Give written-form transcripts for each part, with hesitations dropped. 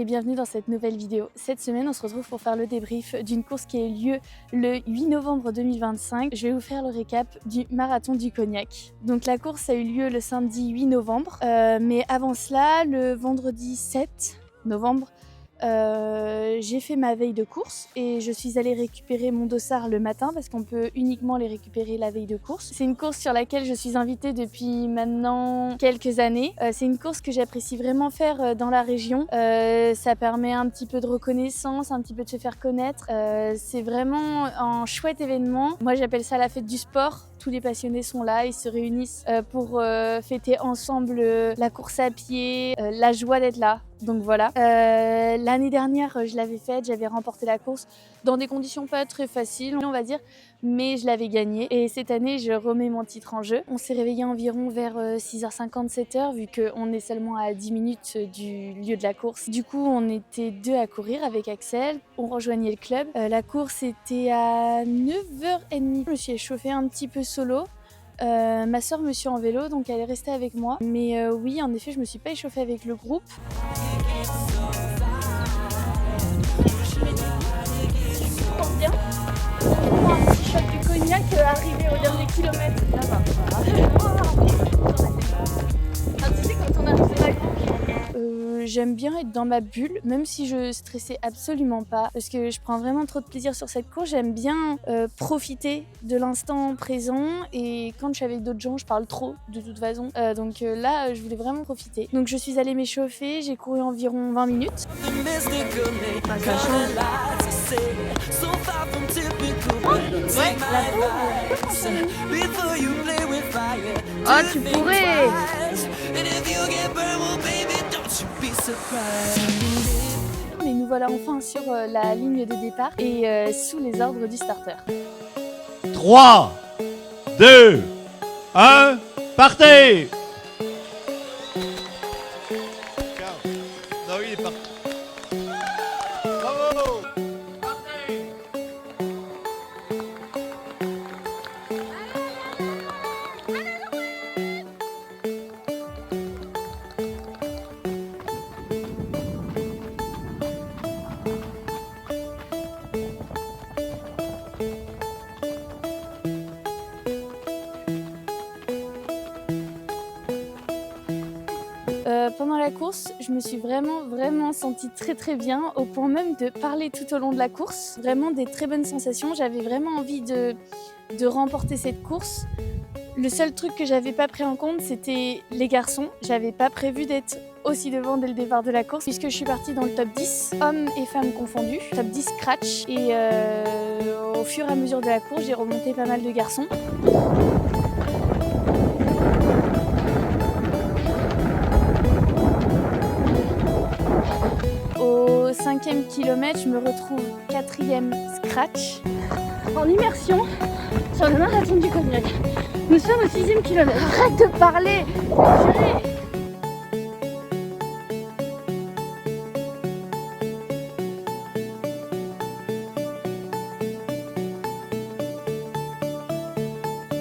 et bienvenue dans cette nouvelle vidéo. Cette semaine, on se retrouve pour faire le débrief d'une course qui a eu lieu le 8 novembre 2025. Je vais vous faire le récap du marathon du Cognac. Donc la course a eu lieu le samedi 8 novembre, mais avant cela, le vendredi 7 novembre, j'ai fait ma veille de course et je suis allée récupérer mon dossard le matin parce qu'on peut uniquement les récupérer la veille de course. C'est une course sur laquelle je suis invitée depuis maintenant quelques années. C'est une course que j'apprécie vraiment faire dans la région. Ça permet un petit peu de reconnaissance, un petit peu de se faire connaître. C'est vraiment un chouette événement. Moi j'appelle ça la fête du sport. Tous les passionnés sont là, ils se réunissent pour fêter ensemble la course à pied, la joie d'être là. Donc voilà. L'année dernière, je l'avais faite, j'avais remporté la course dans des conditions pas très faciles, on va dire, mais je l'avais gagnée. Et cette année, je remets mon titre en jeu. On s'est réveillé environ vers 6h50, 7h, vu qu'on est seulement à 10 minutes du lieu de la course. Du coup, on était deux à courir avec Axel. On rejoignait le club. La course était à 9h30. Je me suis échauffée un petit peu solo. Ma soeur me suit en vélo, donc elle est restée avec moi. Mais oui, en effet, je me suis pas échauffée avec le groupe. Bien. On un petit shot de cognac arrivé au dernier kilomètre. Tu sais, quand on arrive à la course, j'aime bien être dans ma bulle, même si je stressais absolument pas, parce que je prends vraiment trop de plaisir sur cette course. J'aime bien profiter de l'instant présent, et quand je suis avec d'autres gens, je parle trop de toute façon. Donc là, je voulais vraiment profiter. Donc je suis allée m'échauffer, j'ai couru environ 20 minutes. Oh, tu pourrais! Mais nous voilà enfin sur la ligne de départ et sous les ordres du starter. 3, 2, 1, partez! Non, il est parti. Bravo! Pendant la course, je me suis vraiment sentie très bien, au point même de parler tout au long de la course. Vraiment des très bonnes sensations, j'avais vraiment envie de remporter cette course. Le seul truc que j'avais pas pris en compte, c'était les garçons. J'avais pas prévu d'être aussi devant dès le départ de la course, puisque je suis partie dans le top 10, hommes et femmes confondus, top 10 scratch. Et au fur et à mesure de la course, j'ai remonté pas mal de garçons. Au 5e kilomètre, je me retrouve 4e scratch en immersion sur le marathon du Cognac. Nous sommes au 6e kilomètre. Arrête de parler! Purée.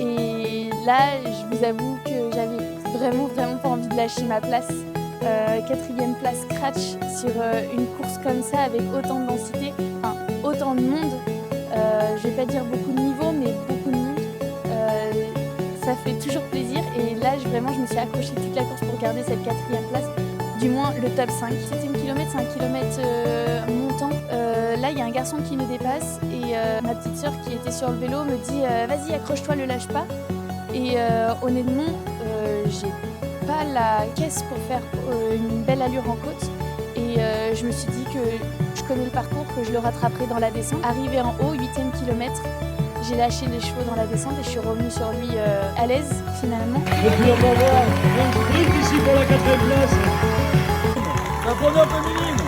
Et là, je vous avoue que j'avais vraiment pas envie de lâcher ma place. 4e place scratch sur une course comme ça avec autant de densité, enfin autant de monde. Je vais pas dire beaucoup de niveaux, mais beaucoup de monde. Ça fait toujours plaisir, et là je me suis accrochée toute la course pour garder cette 4e place, du moins le top 5. 7e kilomètre, c'est un kilomètre montant. Là il y a un garçon qui me dépasse, et ma petite sœur qui était sur le vélo me dit vas-y, accroche-toi, le lâche pas. Et honnêtement, j'ai pas la caisse pour faire une belle allure en côte, et je me suis dit que je connais le parcours, que je le rattraperai dans la descente. Arrivé en haut, 8e kilomètre, j'ai lâché les chevaux dans la descente et je suis revenue sur lui à l'aise finalement. Le plus revoir, on sprint ici pour la 4e place. La première féminine.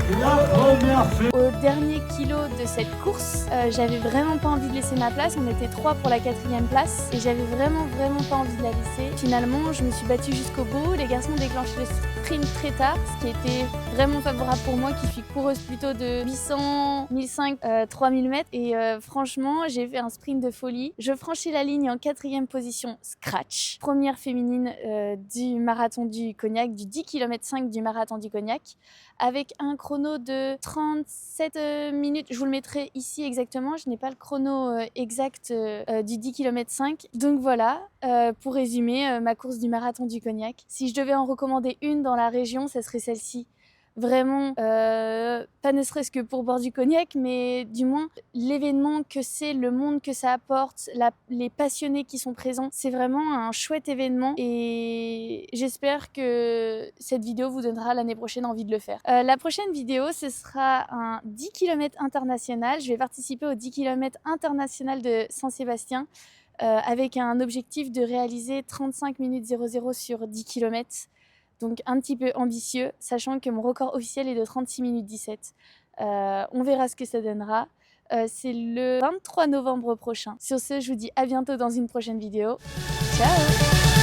C'est la première parfait. Au dernier kilo de cette course, j'avais vraiment pas envie de laisser ma place. On était 3 pour la 4e place et j'avais vraiment pas envie de la laisser. Finalement, je me suis battue jusqu'au bout. Les garçons ont déclenché le sprint très tard, ce qui était vraiment favorable pour moi qui suis coureuse plutôt de 800, 1500, 3000 mètres. Et franchement, j'ai fait un sprint de folie. Je franchis la ligne en 4e position, scratch. Première féminine du marathon du Cognac, du 10 km 5 du marathon du Cognac, avec un chrono de 37 minutes. Je vous le mettrai ici exactement. Je n'ai pas le chrono exact du 10 km 5. Donc voilà, pour résumer, ma course du marathon du Cognac. Si je devais en recommander une dans la région, ça serait celle-ci. Vraiment, pas ne serait-ce que pour boire du cognac, mais du moins l'événement que c'est, le monde que ça apporte, les passionnés qui sont présents, c'est vraiment un chouette événement et j'espère que cette vidéo vous donnera l'année prochaine envie de le faire. La prochaine vidéo, ce sera un 10 km international. Je vais participer au 10 km international de Saint-Sébastien avec un objectif de réaliser 35 minutes 00 sur 10 km. Donc un petit peu ambitieux, sachant que mon record officiel est de 36 minutes 17. On verra ce que ça donnera. C'est le 23 novembre prochain. Sur ce, je vous dis à bientôt dans une prochaine vidéo. Ciao!